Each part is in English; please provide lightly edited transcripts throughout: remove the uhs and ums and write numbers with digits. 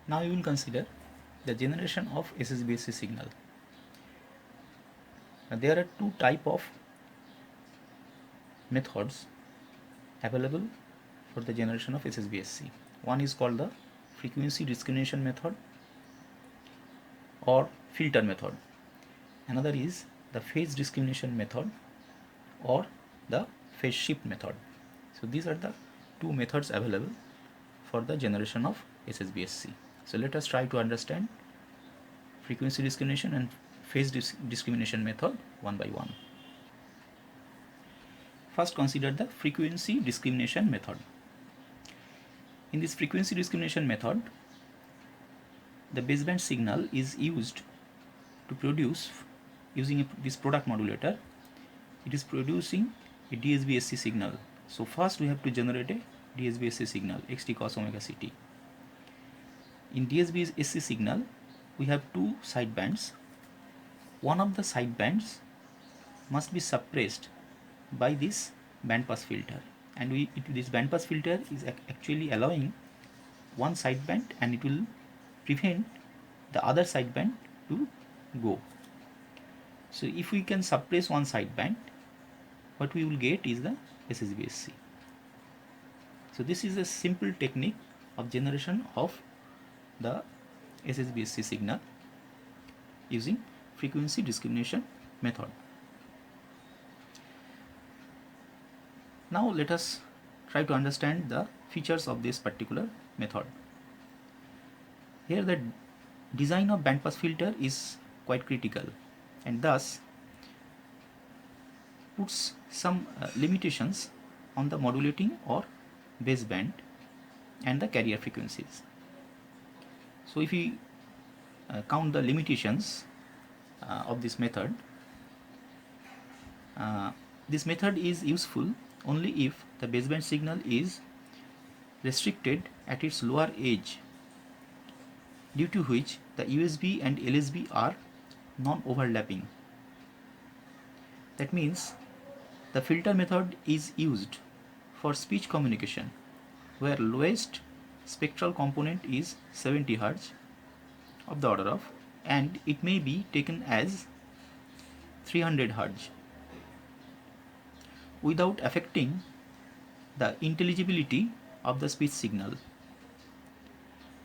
Now we will consider the generation of SSBSC signal. There are two type of methods available for the generation of SSBSC. One is called the frequency discrimination method or filter method. Another is the phase discrimination method or the phase shift method. So these are the two methods available for the generation of SSBSC. So let us try to understand frequency discrimination and phase discrimination method one by one. First, consider the frequency discrimination method. In this frequency discrimination method, the baseband signal is used to produce, using this product modulator, it is producing a DSB-SC signal. So first we have to generate a DSB-SC signal, xt cos omega ct. In DSB-SC signal, we have two sidebands. One of the sidebands must be suppressed by this bandpass filter, and this bandpass filter is actually allowing one sideband, and it will prevent the other sideband to go. So if we can suppress one sideband, what we will get is the SSBSC. So this is a simple technique of generation of the SSBSC signal using frequency discrimination method. Now let us try to understand the features of this particular method. Here the design of bandpass filter is quite critical, and thus puts some limitations on the modulating or baseband and the carrier frequencies. So if we count the limitations of this method is useful only if the baseband signal is restricted at its lower edge, due to which the USB and LSB are non-overlapping. That means the filter method is used for speech communication, where lowest spectral component is 70 Hz of the order of, and it may be taken as 300 Hz without affecting the intelligibility of the speech signal.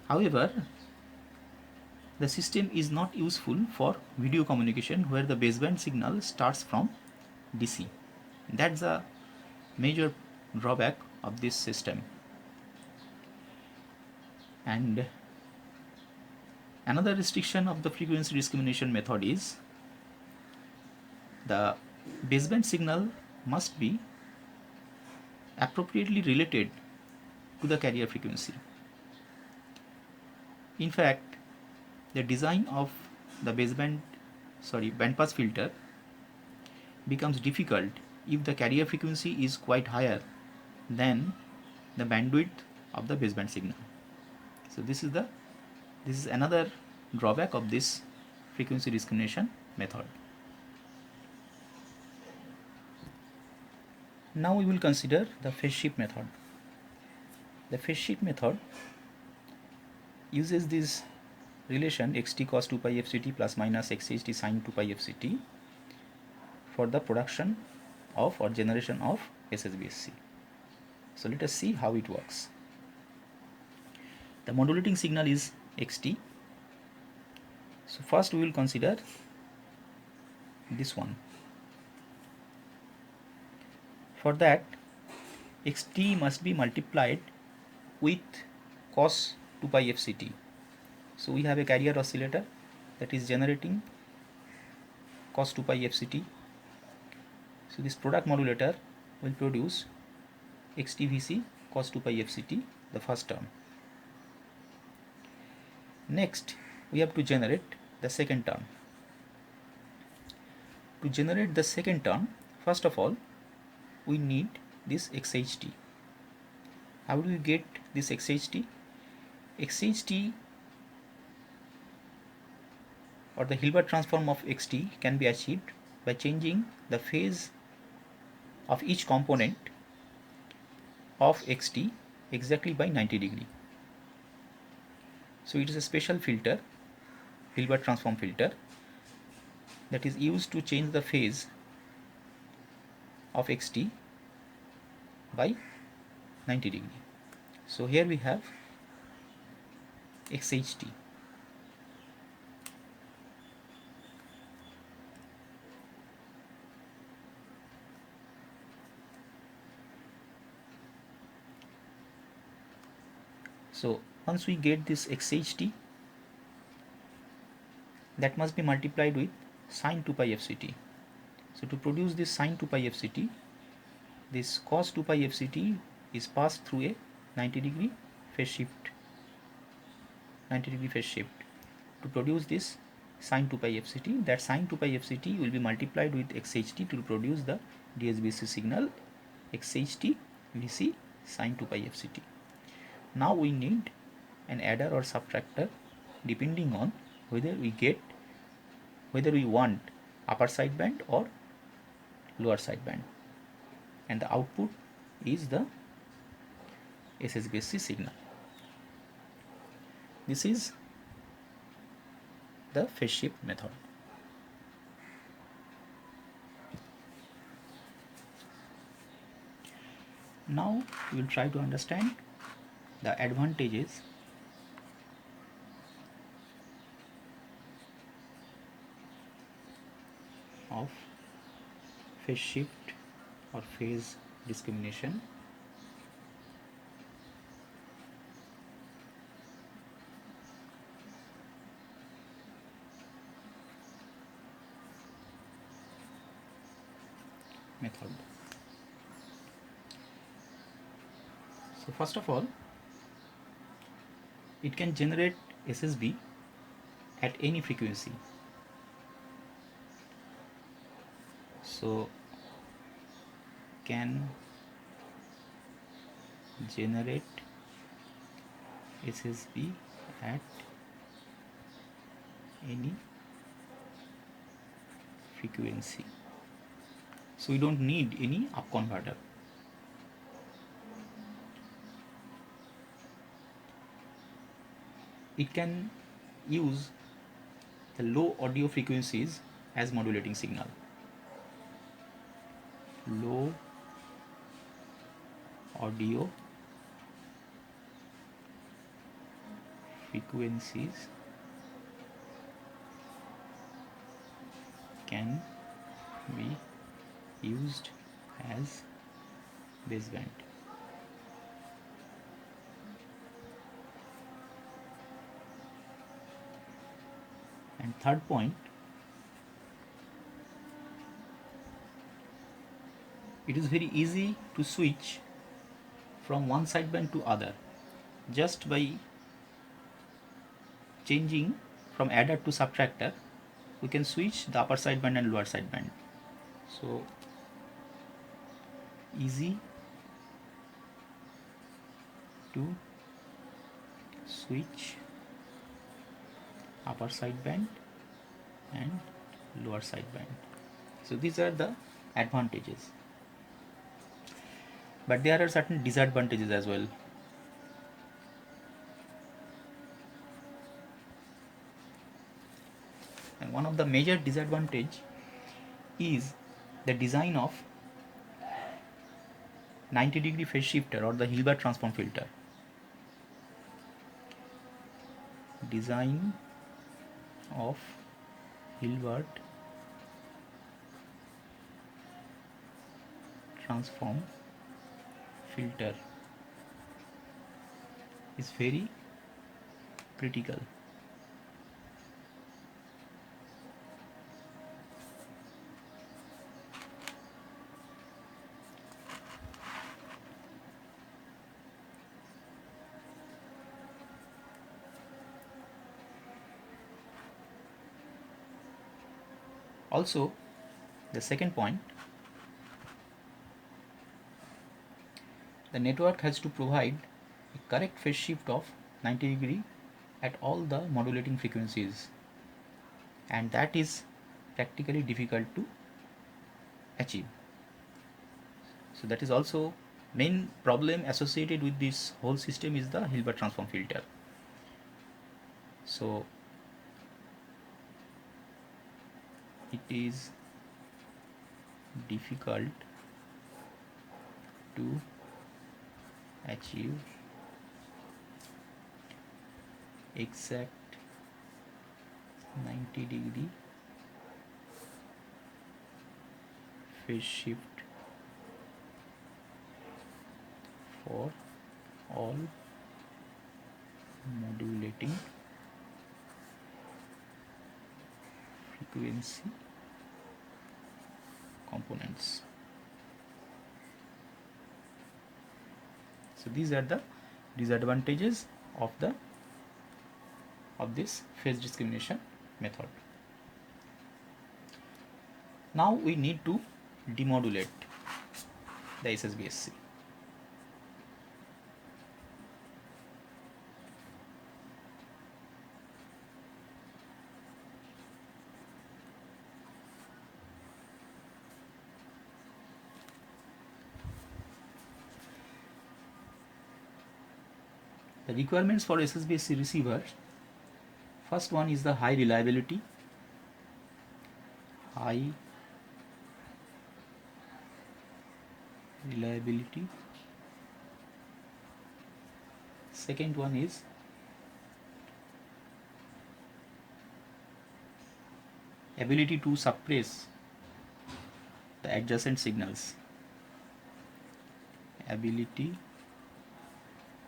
However, the system is not useful for video communication, where the baseband signal starts from DC. That's a major drawback of this system. And another restriction of the frequency discrimination method is the baseband signal must be appropriately related to the carrier frequency. In fact, the design of the bandpass filter becomes difficult if the carrier frequency is quite higher than the bandwidth of the baseband signal. So this is another drawback of this frequency discrimination method. Now we will consider the phase shift method. The phase shift method uses this relation xt cos 2 pi fct plus minus xht sin 2 pi fct for the production of or generation of SSBSC. So let us see how it works. The modulating signal is xt. So first we will consider this one. For that, xt must be multiplied with cos 2 pi fct. So we have a carrier oscillator that is generating cos 2 pi fct. So this product modulator will produce xtvc cos 2 pi fct, the first term. Next, we have to generate the second term. To generate the second term, first of all, we need this xht. How do we get this xht? Xht, or the Hilbert transform of xt, can be achieved by changing the phase of each component of xt exactly by 90 degree. So it is a special filter, Hilbert transform filter, that is used to change the phase of xt by 90 degree. So here we have xht. So once we get this xht, that must be multiplied with sine 2 pi fct. So to produce this sine 2 pi fct, this cos 2 pi fct is passed through a 90 degree phase shift. 90 degree phase shift. To produce this sine 2 pi fct, that sine 2 pi fct will be multiplied with xht to produce the DSBC signal xht vc sine 2 pi fct. Now we need an adder or subtractor depending on whether we want upper sideband or lower sideband, and the output is the SSBC signal. This is the phase shift method. Now we will try to understand the advantages of phase shift or phase discrimination method. So first of all, it can generate SSB at any frequency. So can generate SSB at any frequency. So we don't need any up converter. It can use the low audio frequencies as modulating signal. Low audio frequencies can be used as baseband. And third point, it is very easy to switch from one sideband to other just by changing from adder to subtractor. We can switch the upper sideband and lower sideband. So easy to switch upper sideband and lower sideband. So these are the advantages, but there are certain disadvantages as well. And one of the major disadvantage is the design of 90 degree phase shifter or the Hilbert transform filter. Design of Hilbert transform filter is very critical. Also, the second point, the network has to provide a correct phase shift of 90 degree at all the modulating frequencies, and that is practically difficult to achieve. So that is also main problem associated with this whole system is the Hilbert transform filter. So it is difficult to achieve exact 90-degree phase shift for all modulating frequency components. So these are the disadvantages of this phase discrimination method. Now we need to demodulate the SSBSC. The requirements for SSBSC receiver, first one is the high reliability. Second one is ability to suppress the adjacent signals. Ability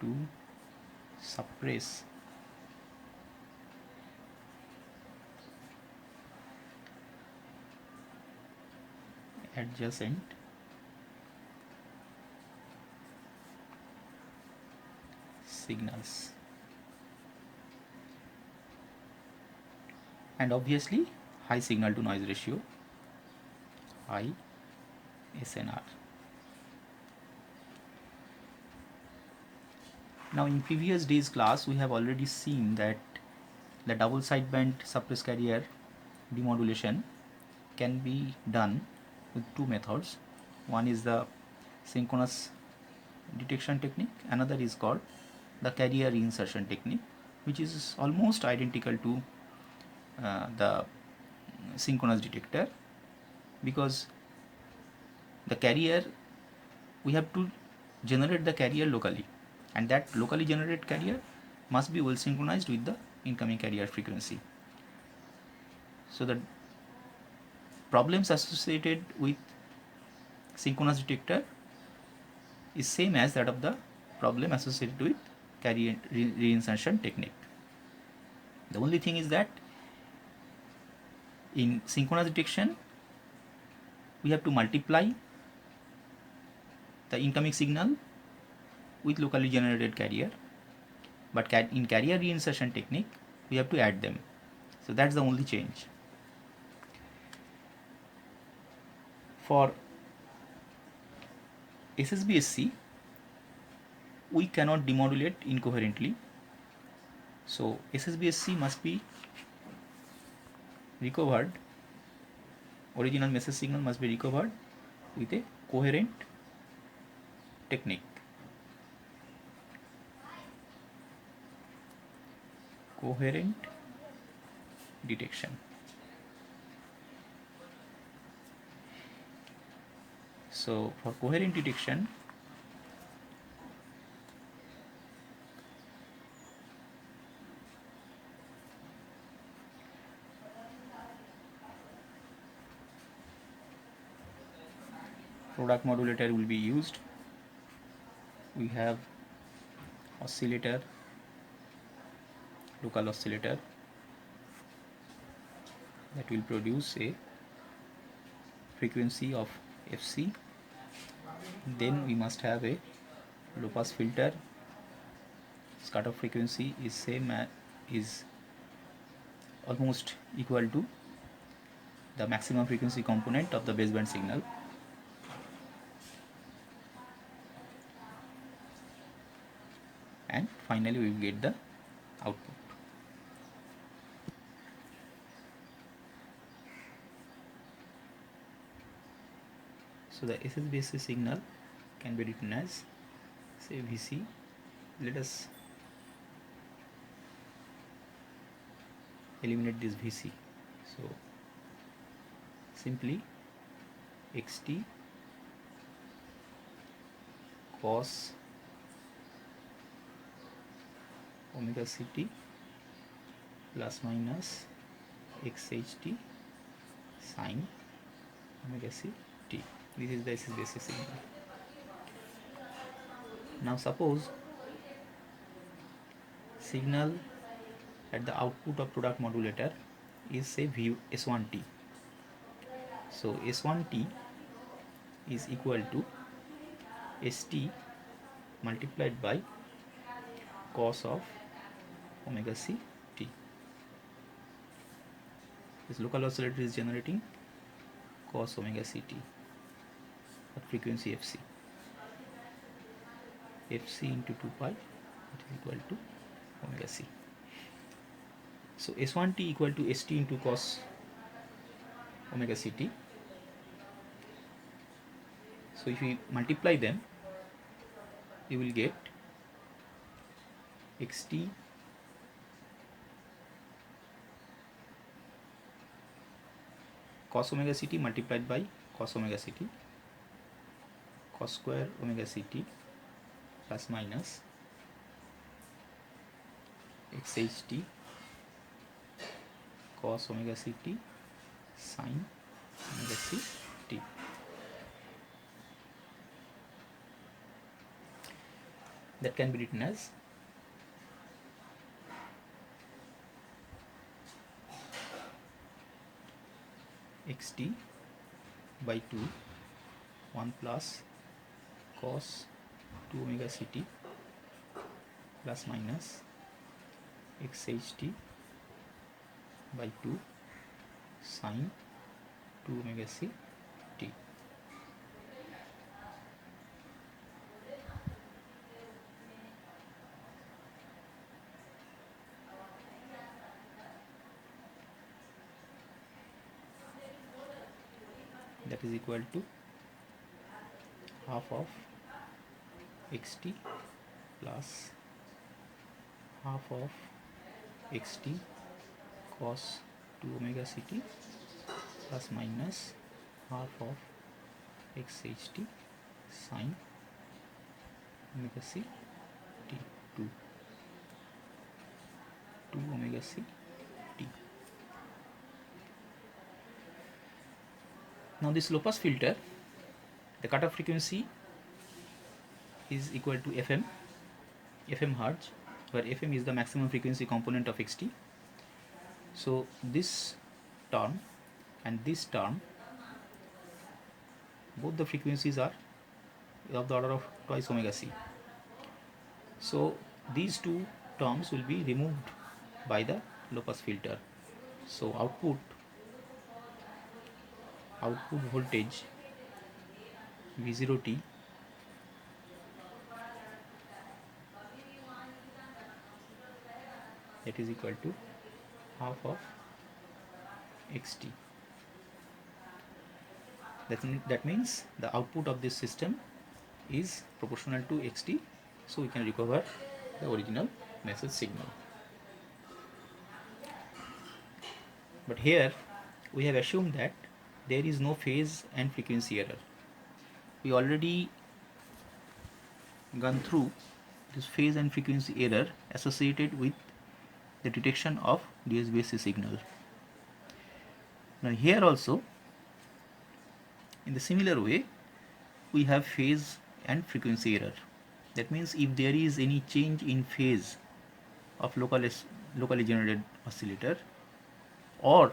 to suppress adjacent signals, and obviously high signal to noise ratio, high SNR. Now in previous days class we have already seen that the double sideband suppressed carrier demodulation can be done with two methods. One is the synchronous detection technique, another is called the carrier reinsertion technique, which is almost identical to the synchronous detector, because the carrier, we have to generate the carrier locally, and that locally generated carrier must be well synchronized with the incoming carrier frequency. So the problems associated with synchronous detector is same as that of the problem associated with carrier reinsertion technique. The only thing is that in synchronous detection we have to multiply the incoming signal with locally generated carrier, but in carrier reinsertion technique we have to add them. So that's the only change. For SSBSC we cannot demodulate incoherently, so SSBSC must be recovered, original message signal must be recovered with a coherent technique. Coherent detection. So for coherent detection, product modulator will be used. We have oscillator, local oscillator, that will produce a frequency of Fc. Then we must have a low pass filter. Its cutoff frequency is is almost equal to the maximum frequency component of the baseband signal. And finally we will get the output. So the SSBSC signal can be written as, say, Vc. Let us eliminate this Vc. So simply xt cos omega ct plus minus xht sin omega ct. This is the SSBC signal. Now suppose signal at the output of product modulator is say S1t. So S1t is equal to St multiplied by cos of omega c t. This local oscillator is generating cos omega c t at frequency fc. Fc into 2 pi, it is equal to omega c. So S1t equal to St into cos omega ct. So if we multiply them, you will get xt cos omega ct multiplied by cos omega ct cos square omega ct plus minus xht cos omega ct sin omega ct. That can be written as xt by 2 1 plus cos 2 omega ct plus minus xht by 2 sin 2 omega ct. That is equal to half of xt plus half of xt cos 2 omega ct plus minus half of xht sin omega ct 2 omega ct. Now this low pass filter, the cutoff frequency is equal to FM hertz, where FM is the maximum frequency component of xt. So this term and this term, both the frequencies are of the order of twice omega c. So these two terms will be removed by the low pass filter. So output voltage V0t that is equal to half of xt. That means the output of this system is proportional to xt, so we can recover the original message signal. But here we have assumed that there is no phase and frequency error. We already gone through this phase and frequency error associated with the detection of DSBSC signal. Now here also, in the similar way, we have phase and frequency error. That means if there is any change in phase of locally generated oscillator, or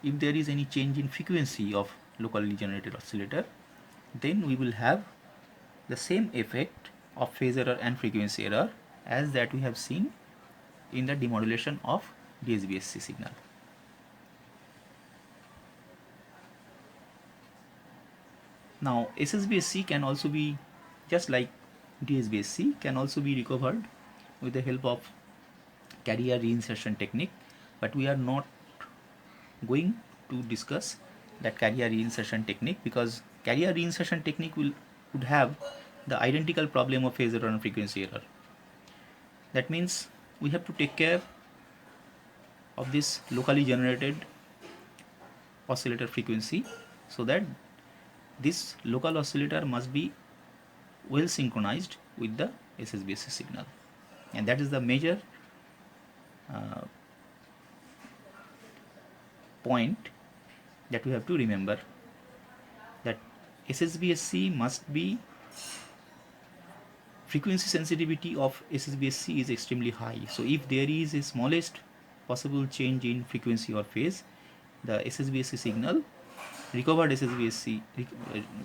if there is any change in frequency of locally generated oscillator, then we will have the same effect of phase error and frequency error as that we have seen in the demodulation of DSBSC signal. Now SSBSC can also be, just like DSBSC, can also be recovered with the help of carrier reinsertion technique, but we are not going to discuss that carrier reinsertion technique, because carrier reinsertion technique would have the identical problem of phase error and frequency error. That means we have to take care of this locally generated oscillator frequency, so that this local oscillator must be well synchronized with the SSBSC signal, and that is the major uh, point that we have to remember, that SSBSC must be, frequency sensitivity of SSBSC is extremely high. So if there is a smallest possible change in frequency or phase, the SSBSC signal recovered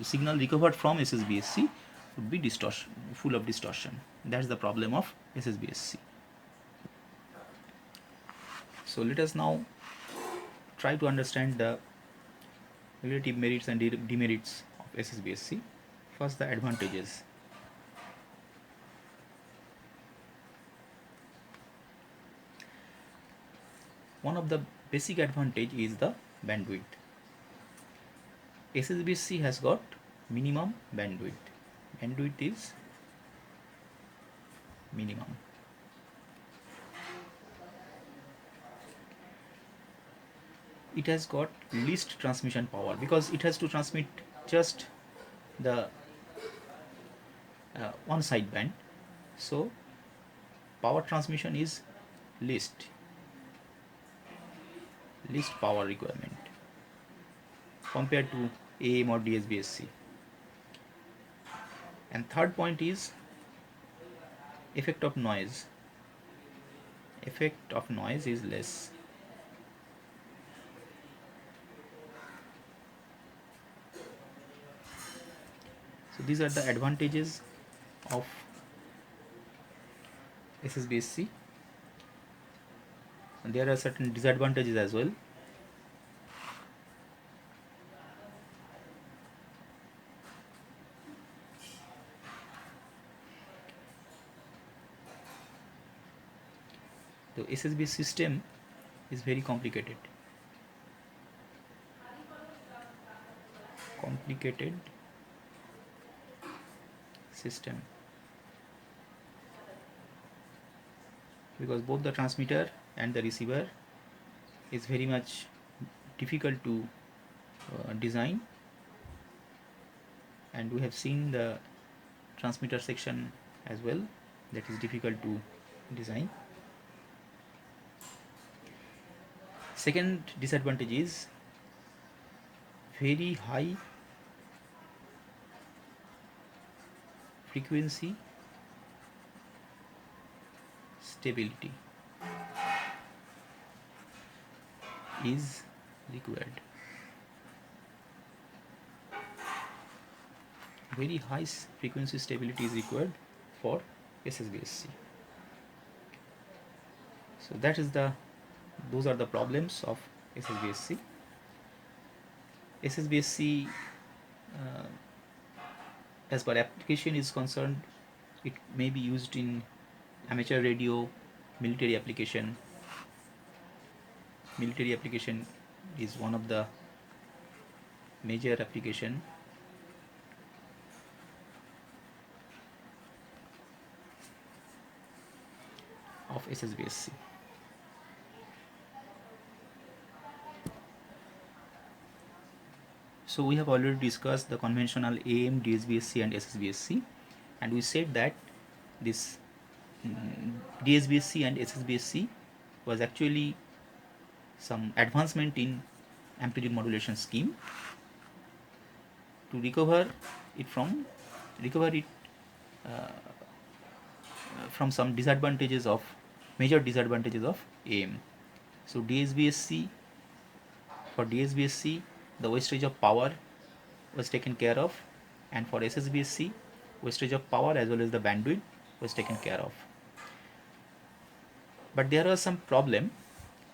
signal recovered from SSBSC would be distortion, full of distortion. That's the problem of SSBSC. So let us now try to understand the relative merits and demerits of SSBSC. First, the advantages. One of the basic advantage is the bandwidth. SSBSC has got minimum bandwidth. Bandwidth is minimum. It has got least transmission power because it has to transmit just the one sideband. So power transmission is least power requirement compared to AM or DSBSC. And third point is effect of noise. Effect of noise is less. So these are the advantages of SSBSC, and there are certain disadvantages as well. The SSB system is very complicated system, because both the transmitter and the receiver is very much difficult to design, and we have seen the transmitter section as well, that is difficult to design. Second disadvantage is very high frequency stability is required. Very high frequency stability is required for SSBSC. So those are the problems of SSBSC. SSBSC, as per application is concerned, it may be used in amateur radio, military application. Military application is one of the major application. Of SSBSC. So we have already discussed the conventional AM, DSBSC and SSBSC, and we said that this DSBSC and SSBSC was actually some advancement in amplitude modulation scheme to recover it from some major disadvantages of AM. So for DSBSC the wastage of power was taken care of, and for SSBSC wastage of power as well as the bandwidth was taken care of. But there are some problem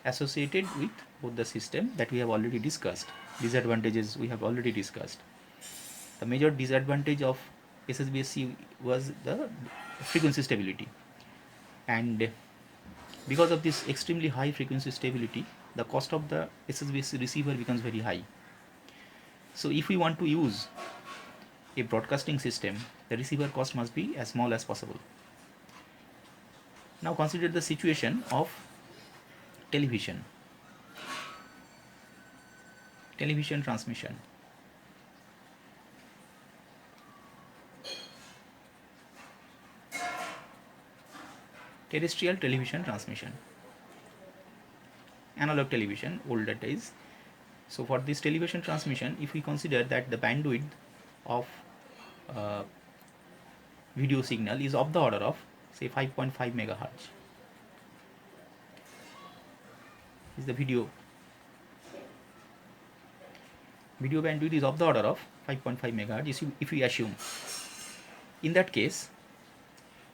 associated with both the system that we have already discussed. Disadvantages we have already discussed. The major disadvantage of SSBSC was the frequency stability, and because of this extremely high frequency stability, the cost of the SSBSC receiver becomes very high. So if we want to use a broadcasting system, the receiver cost must be as small as possible. Now consider the situation of television transmission. Terrestrial television transmission, analog television, older days. So for this television transmission, if we consider that the bandwidth of video signal is of the order of say 5.5 megahertz, is the video bandwidth is of the order of 5.5 megahertz. If we assume, in that case,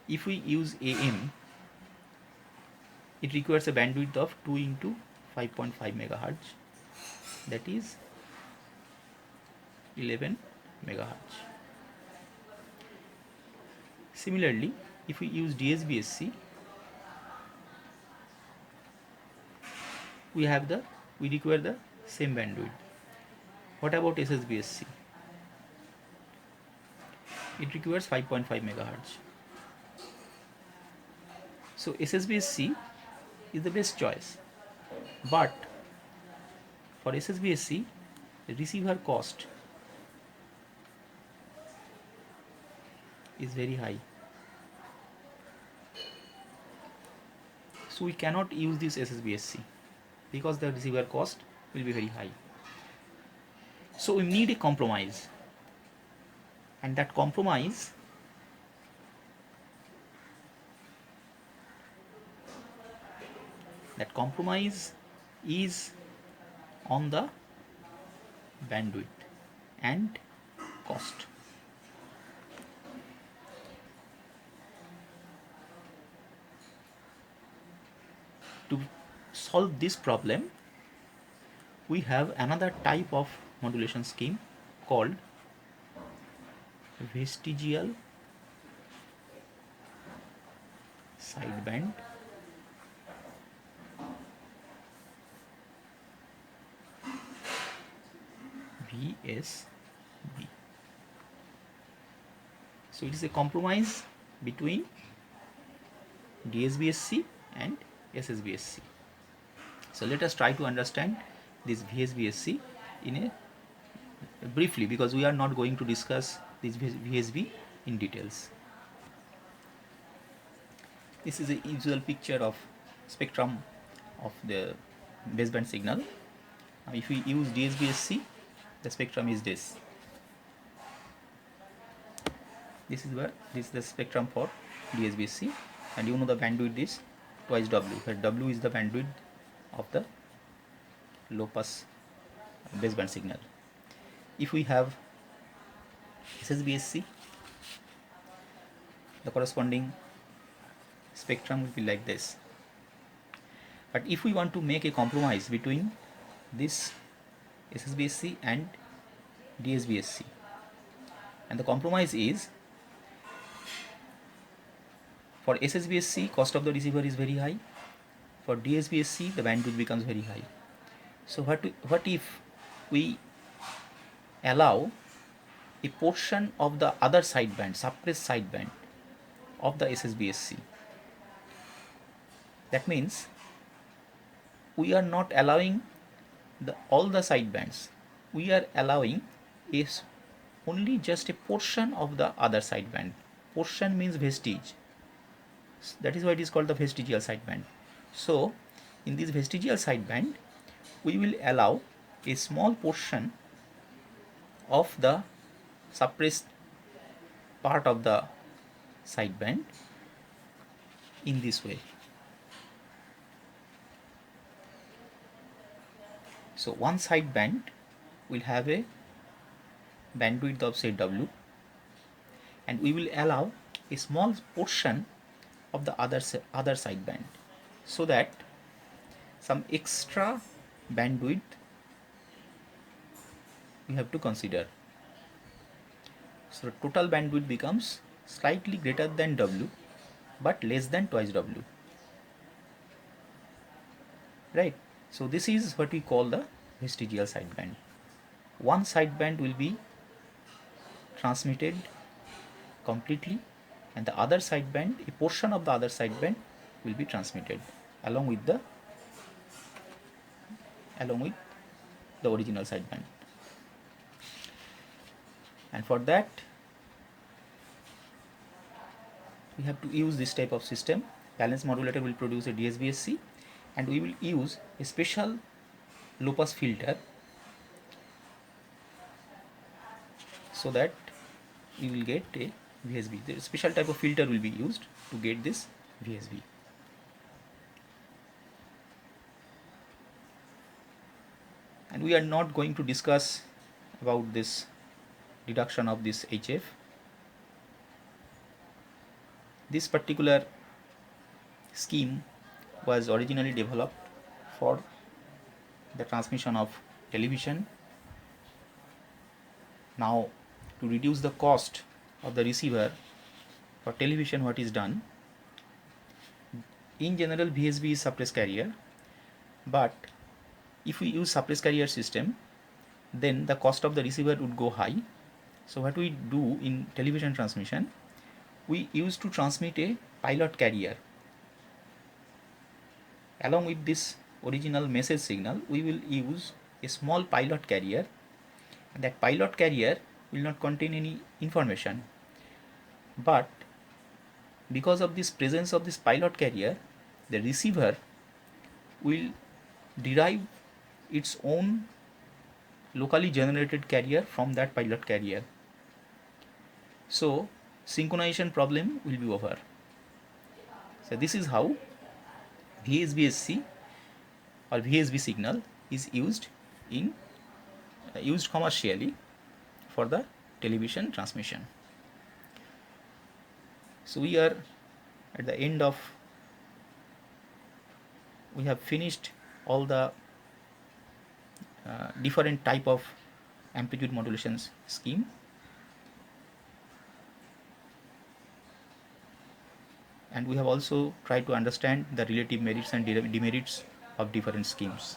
if we use AM, it requires a bandwidth of 2 into 5.5 megahertz, that is 11 megahertz. Similarly, if we use DSBSC, we require the same bandwidth. What about SSBSC? It requires 5.5 megahertz. So SSBSC is the best choice, but for SSBSC, the receiver cost is very high, so we cannot use this SSBSC because the receiver cost will be very high. So we need a compromise, and that compromise is on the bandwidth and cost. To solve this problem, we have another type of modulation scheme called vestigial sideband VSB. So it is a compromise between DSBSC and SSBSC. So let us try to understand this VSBSC in a briefly, because we are not going to discuss this VSB in details. This is a usual picture of spectrum of the baseband signal. Now if we use DSBSC, the spectrum is this. This is the spectrum for DSBSC, and you know the bandwidth is twice W, where W is the bandwidth of the low pass baseband signal. If we have SSBSC, the corresponding spectrum will be like this. But if we want to make a compromise between this SSBSC and DSBSC, and the compromise is, for SSBSC cost of the receiver is very high, for DSBSC the bandwidth becomes very high. So what if we allow a portion of the other sideband, suppressed sideband of the SSBSC? That means we are not allowing all the sidebands. We are allowing only just a portion of the other sideband. Portion means vestige. That is why it is called the vestigial sideband. So in this vestigial sideband, we will allow a small portion of the suppressed part of the sideband in this way. So one sideband will have a bandwidth of say W, and we will allow a small portion of the other sideband, so that some extra bandwidth we have to consider. So the total bandwidth becomes slightly greater than W but less than twice W, right? So this is what we call the vestigial sideband. One sideband will be transmitted completely, and the other sideband, a portion of the other sideband, will be transmitted along with the along with the original sideband. And for that we have to use this type of system. Balanced modulator will produce a DSBSC, and we will use a special low pass filter so that we will get a VSB. The special type of filter will be used to get this VSB. And we are not going to discuss about this deduction of this HF. This particular scheme was originally developed for the transmission of television. Now, to reduce the cost of the receiver for television, what is done? In general, VSB is suppress carrier, but if we use suppress carrier system, then the cost of the receiver would go high. So what we do in television transmission, we used to transmit a pilot carrier. Along with this original message signal, we will use a small pilot carrier, and that pilot carrier will not contain any information. But because of this presence of this pilot carrier, the receiver will derive its own locally generated carrier from that pilot carrier. So synchronization problem will be over. So this is how VSBSC or VSB signal is used commercially for the television transmission. So we are at the end of, we have finished all the different type of amplitude modulations scheme. And we have also tried to understand the relative merits and demerits of different schemes.